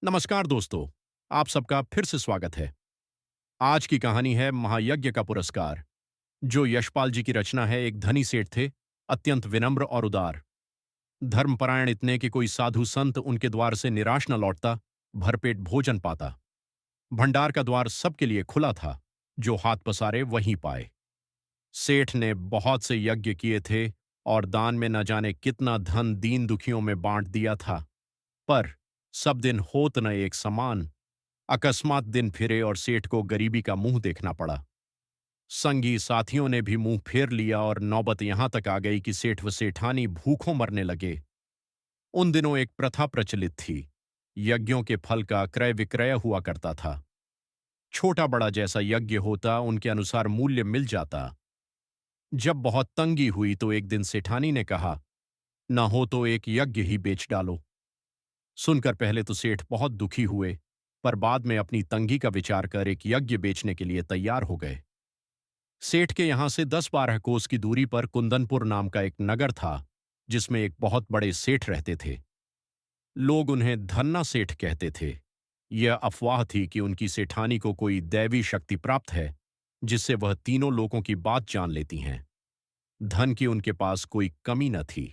नमस्कार दोस्तों। आप सबका फिर से स्वागत है। आज की कहानी है महायज्ञ का पुरस्कार, जो यशपाल जी की रचना है। एक धनी सेठ थे, अत्यंत विनम्र और उदार, धर्मपरायण इतने कि कोई साधु संत उनके द्वार से निराश न लौटता, भरपेट भोजन पाता। भंडार का द्वार सबके लिए खुला था, जो हाथ पसारे वहीं पाए। सेठ ने बहुत से यज्ञ किए थे और दान में न जाने कितना धन दीन दुखियों में बांट दिया था, पर सब दिन होत न एक समान। अकस्मात दिन फिरे और सेठ को गरीबी का मुंह देखना पड़ा। संगी साथियों ने भी मुंह फेर लिया और नौबत यहां तक आ गई कि सेठ व सेठानी भूखों मरने लगे। उन दिनों एक प्रथा प्रचलित थी। यज्ञों के फल का क्रय विक्रय हुआ करता था। छोटा बड़ा जैसा यज्ञ होता, उनके अनुसार मूल्य मिल जाता। जब बहुत तंगी हुई तो एक दिन सेठानी ने कहा, न हो तो एक यज्ञ ही बेच डालो। सुनकर पहले तो सेठ बहुत दुखी हुए, पर बाद में अपनी तंगी का विचार कर एक यज्ञ बेचने के लिए तैयार हो गए। सेठ के यहां से 10-12 कोस की दूरी पर कुंदनपुर नाम का एक नगर था, जिसमें एक बहुत बड़े सेठ रहते थे। लोग उन्हें धन्ना सेठ कहते थे। यह अफवाह थी कि उनकी सेठानी को कोई दैवी शक्ति प्राप्त है, जिससे वह तीनों लोगों की बात जान लेती हैं। धन की उनके पास कोई कमी न थी।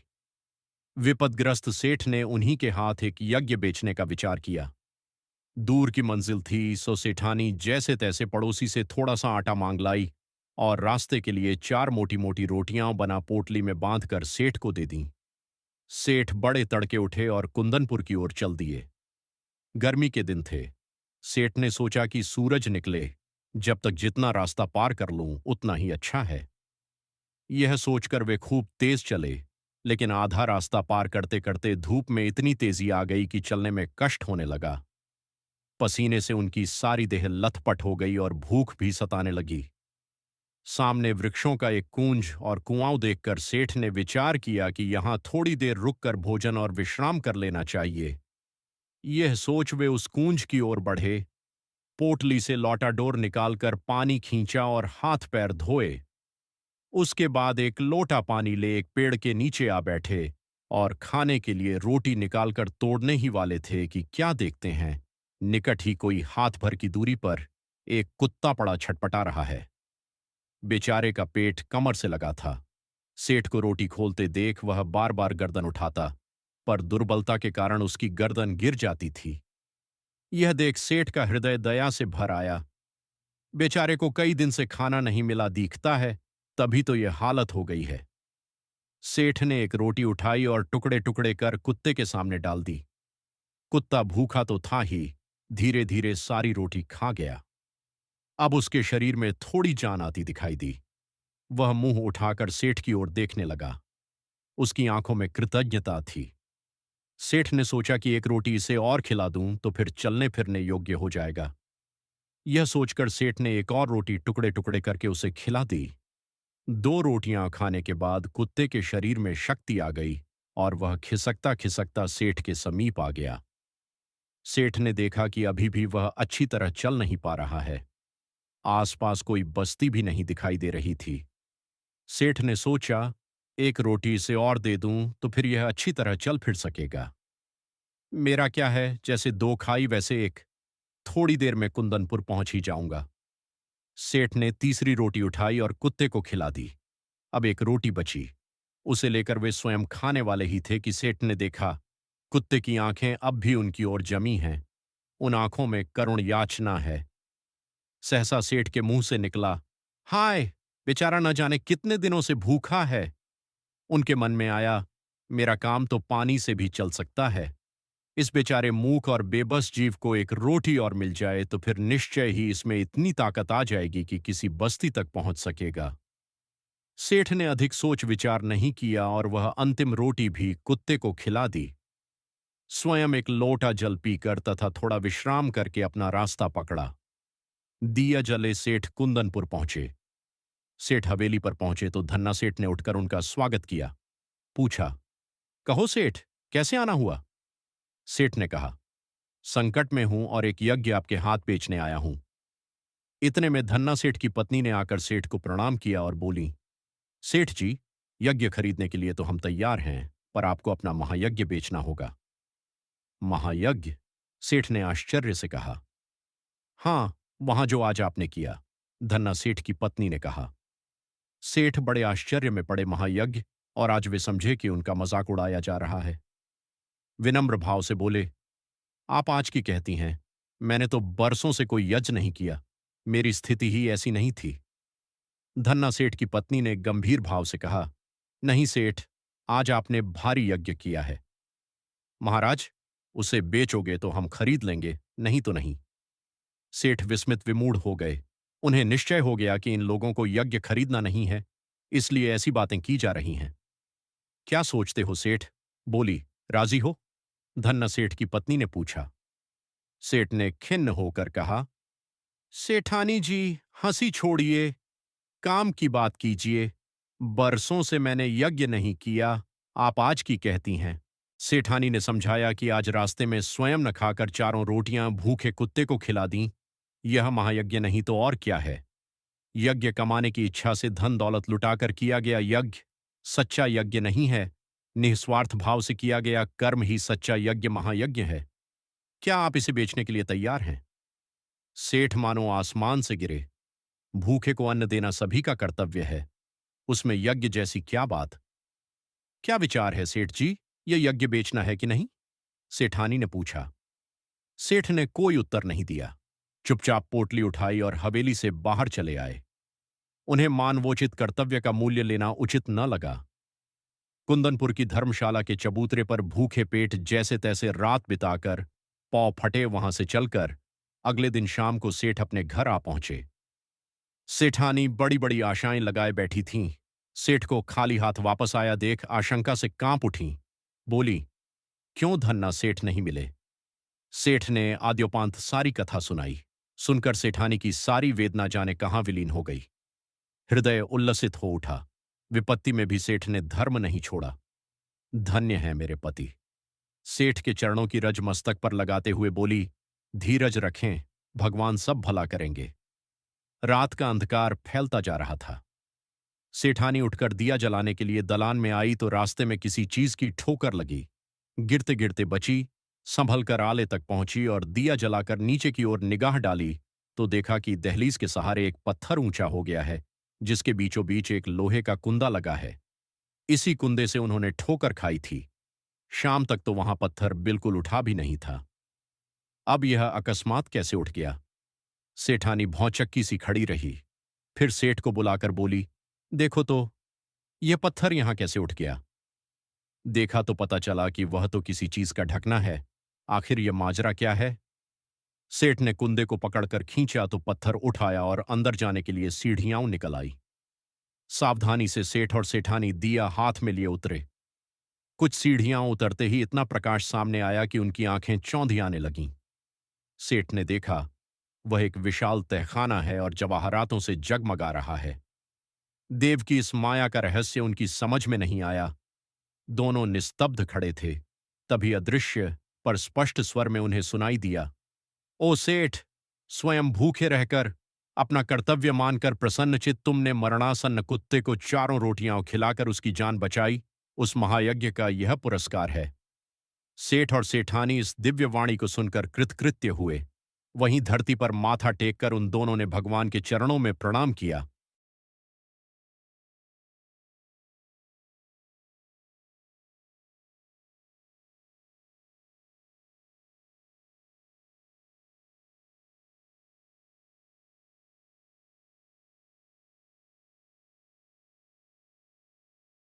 विपदग्रस्त सेठ ने उन्हीं के हाथ एक यज्ञ बेचने का विचार किया। दूर की मंजिल थी, सो सेठानी जैसे तैसे पड़ोसी से थोड़ा सा आटा मांग लाई और रास्ते के लिए 4 मोटी मोटी रोटियां बना पोटली में बांधकर सेठ को दे दी। सेठ बड़े तड़के उठे और कुंदनपुर की ओर चल दिए। गर्मी के दिन थे। सेठ ने सोचा कि सूरज निकले, जब तक जितना रास्ता पार कर लूं उतना ही अच्छा है। यह सोचकर वे खूब तेज चले, लेकिन आधा रास्ता पार करते करते धूप में इतनी तेजी आ गई कि चलने में कष्ट होने लगा। पसीने से उनकी सारी देह लथपथ हो गई और भूख भी सताने लगी। सामने वृक्षों का एक कूंज और कुआं देखकर सेठ ने विचार किया कि यहां थोड़ी देर रुककर भोजन और विश्राम कर लेना चाहिए। यह सोच वे उस कूंज की ओर बढ़े। पोटली से लोटाडोर निकालकर पानी खींचा और हाथ पैर धोए। उसके बाद एक लोटा पानी ले एक पेड़ के नीचे आ बैठे और खाने के लिए रोटी निकालकर तोड़ने ही वाले थे कि क्या देखते हैं, निकट ही कोई हाथ भर की दूरी पर एक कुत्ता पड़ा छटपटा रहा है। बेचारे का पेट कमर से लगा था। सेठ को रोटी खोलते देख वह बार बार गर्दन उठाता, पर दुर्बलता के कारण उसकी गर्दन गिर जाती थी। यह देख सेठ का हृदय दया से भर आया। बेचारे को कई दिन से खाना नहीं मिला दिखता है, तभी तो यह हालत हो गई है। सेठ ने एक रोटी उठाई और टुकड़े टुकड़े कर कुत्ते के सामने डाल दी। कुत्ता भूखा तो था ही, धीरे धीरे सारी रोटी खा गया। अब उसके शरीर में थोड़ी जान आती दिखाई दी। वह मुंह उठाकर सेठ की ओर देखने लगा। उसकी आंखों में कृतज्ञता थी। सेठ ने सोचा कि एक रोटी इसे और खिला दूं तो फिर चलने फिरने योग्य हो जाएगा। यह सोचकर सेठ ने एक और रोटी टुकड़े टुकड़े करके उसे खिला दी। 2 रोटियां खाने के बाद कुत्ते के शरीर में शक्ति आ गई और वह खिसकता खिसकता सेठ के समीप आ गया। सेठ ने देखा कि अभी भी वह अच्छी तरह चल नहीं पा रहा है। आसपास कोई बस्ती भी नहीं दिखाई दे रही थी। सेठ ने सोचा, एक रोटी इसे और दे दूं तो फिर यह अच्छी तरह चल फिर सकेगा। मेरा क्या है, जैसे 2 खाई वैसे एक, थोड़ी देर में कुंदनपुर पहुंच ही जाऊंगा। सेठ ने तीसरी रोटी उठाई और कुत्ते को खिला दी। अब एक रोटी बची। उसे लेकर वे स्वयं खाने वाले ही थे कि सेठ ने देखा, कुत्ते की आंखें अब भी उनकी ओर जमी हैं। उन आंखों में करुण याचना है। सहसा सेठ के मुंह से निकला, हाय, बेचारा न जाने कितने दिनों से भूखा है। उनके मन में आया, मेरा काम तो पानी से भी चल सकता है। इस बेचारे मूक और बेबस जीव को एक रोटी और मिल जाए तो फिर निश्चय ही इसमें इतनी ताकत आ जाएगी कि किसी बस्ती तक पहुंच सकेगा। सेठ ने अधिक सोच विचार नहीं किया और वह अंतिम रोटी भी कुत्ते को खिला दी। स्वयं एक लोटा जल पीकर तथा थोड़ा विश्राम करके अपना रास्ता पकड़ा। दिया जले सेठ कुंदनपुर पहुंचे। सेठ हवेली पर पहुंचे तो धन्ना सेठ ने उठकर उनका स्वागत किया। पूछा, कहो सेठ, कैसे आना हुआ? सेठ ने कहा, संकट में हूं और एक यज्ञ आपके हाथ बेचने आया हूं। इतने में धन्ना सेठ की पत्नी ने आकर सेठ को प्रणाम किया और बोली, सेठ जी, यज्ञ खरीदने के लिए तो हम तैयार हैं, पर आपको अपना महायज्ञ बेचना होगा। महायज्ञ? सेठ ने आश्चर्य से कहा। हां, वहां जो आज आपने किया, धन्ना सेठ की पत्नी ने कहा। सेठ बड़े आश्चर्य में पड़े महायज्ञ, और आज वे समझे कि उनका मजाक उड़ाया जा रहा है। विनम्र भाव से बोले, आप आज की कहती हैं, मैंने तो बरसों से कोई यज्ञ नहीं किया, मेरी स्थिति ही ऐसी नहीं थी। धन्ना सेठ की पत्नी ने गंभीर भाव से कहा, नहीं सेठ, आज आपने भारी यज्ञ किया है। महाराज, उसे बेचोगे तो हम खरीद लेंगे, नहीं तो नहीं। सेठ विस्मित विमूढ़ हो गए। उन्हें निश्चय हो गया कि इन लोगों को यज्ञ खरीदना नहीं है, इसलिए ऐसी बातें की जा रही हैं। क्या सोचते हो सेठ? बोली, राजी हो? धन्ना सेठ की पत्नी ने पूछा। सेठ ने खिन्न होकर कहा, सेठानी जी, हंसी छोड़िए, काम की बात कीजिए। बरसों से मैंने यज्ञ नहीं किया, आप आज की कहती हैं। सेठानी ने समझाया कि आज रास्ते में स्वयं न खाकर चारों रोटियां भूखे कुत्ते को खिला दी। यह महायज्ञ नहीं तो और क्या है? यज्ञ कमाने की इच्छा से धन दौलत लुटाकर किया गया यज्ञ सच्चा यज्ञ नहीं है। निस्वार्थ भाव से किया गया कर्म ही सच्चा यज्ञ महायज्ञ है। क्या आप इसे बेचने के लिए तैयार हैं? सेठ मानो आसमान से गिरे। भूखे को अन्न देना सभी का कर्तव्य है, उसमें यज्ञ जैसी क्या बात? क्या विचार है सेठ जी, यह यज्ञ बेचना है कि नहीं? सेठानी ने पूछा। सेठ ने कोई उत्तर नहीं दिया। चुपचाप पोटली उठाई और हवेली से बाहर चले आए। उन्हें मानवोचित कर्तव्य का मूल्य लेना उचित न लगा। कुंदनपुर की धर्मशाला के चबूतरे पर भूखे पेट जैसे तैसे रात बिताकर, पौ फटे वहां से चलकर, अगले दिन शाम को सेठ अपने घर आ पहुंचे। सेठानी बड़ी बड़ी आशाएं लगाए बैठी थीं। सेठ को खाली हाथ वापस आया देख आशंका से कांप उठीं। बोली, क्यों धन्ना सेठ नहीं मिले? सेठ ने आद्योपांत सारी कथा सुनाई। सुनकर सेठानी की सारी वेदना जाने कहां विलीन हो गई। हृदय उल्लसित हो उठा। विपत्ति में भी सेठ ने धर्म नहीं छोड़ा। धन्य है मेरे पति। सेठ के चरणों की रज मस्तक पर लगाते हुए बोली, धीरज रखें, भगवान सब भला करेंगे। रात का अंधकार फैलता जा रहा था। सेठानी उठकर दिया जलाने के लिए दलान में आई तो रास्ते में किसी चीज की ठोकर लगी। गिरते गिरते बची, संभल कर आले तक पहुंची और दिया जलाकर नीचे की ओर निगाह डाली तो देखा कि दहलीज के सहारे एक पत्थर ऊंचा हो गया है, जिसके बीचों बीच एक लोहे का कुंदा लगा है। इसी कुंदे से उन्होंने ठोकर खाई थी। शाम तक तो वहां पत्थर बिल्कुल उठा भी नहीं था। अब यह अकस्मात कैसे उठ गया? सेठानी भौचक्की सी खड़ी रही। फिर सेठ को बुलाकर बोली, देखो तो, यह पत्थर यहां कैसे उठ गया? देखा तो पता चला कि वह तो किसी चीज का ढकना है। आखिर यह माजरा क्या है? सेठ ने कुंदे को पकड़कर खींचा तो पत्थर उठ आया और अंदर जाने के लिए सीढ़ियां निकल आई। सावधानी से सेठ और सेठानी दिया हाथ में लिए उतरे। कुछ सीढ़ियां उतरते ही इतना प्रकाश सामने आया कि उनकी आंखें चौंधी आने लगीं। सेठ ने देखा, वह एक विशाल तहखाना है और जवाहरातों से जगमगा रहा है। देव की इस माया का रहस्य उनकी समझ में नहीं आया। दोनों निस्तब्ध खड़े थे। तभी अदृश्य पर स्पष्ट स्वर में उन्हें सुनाई दिया, ओ सेठ, स्वयं भूखे रहकर, अपना कर्तव्य मानकर प्रसन्नचित तुमने मरणासन्न कुत्ते को चारों रोटियां खिलाकर उसकी जान बचाई। उस महायज्ञ का यह पुरस्कार है। सेठ और सेठानी इस दिव्य वाणी को सुनकर कृतकृत्य हुए। वहीं धरती पर माथा टेककर उन दोनों ने भगवान के चरणों में प्रणाम किया।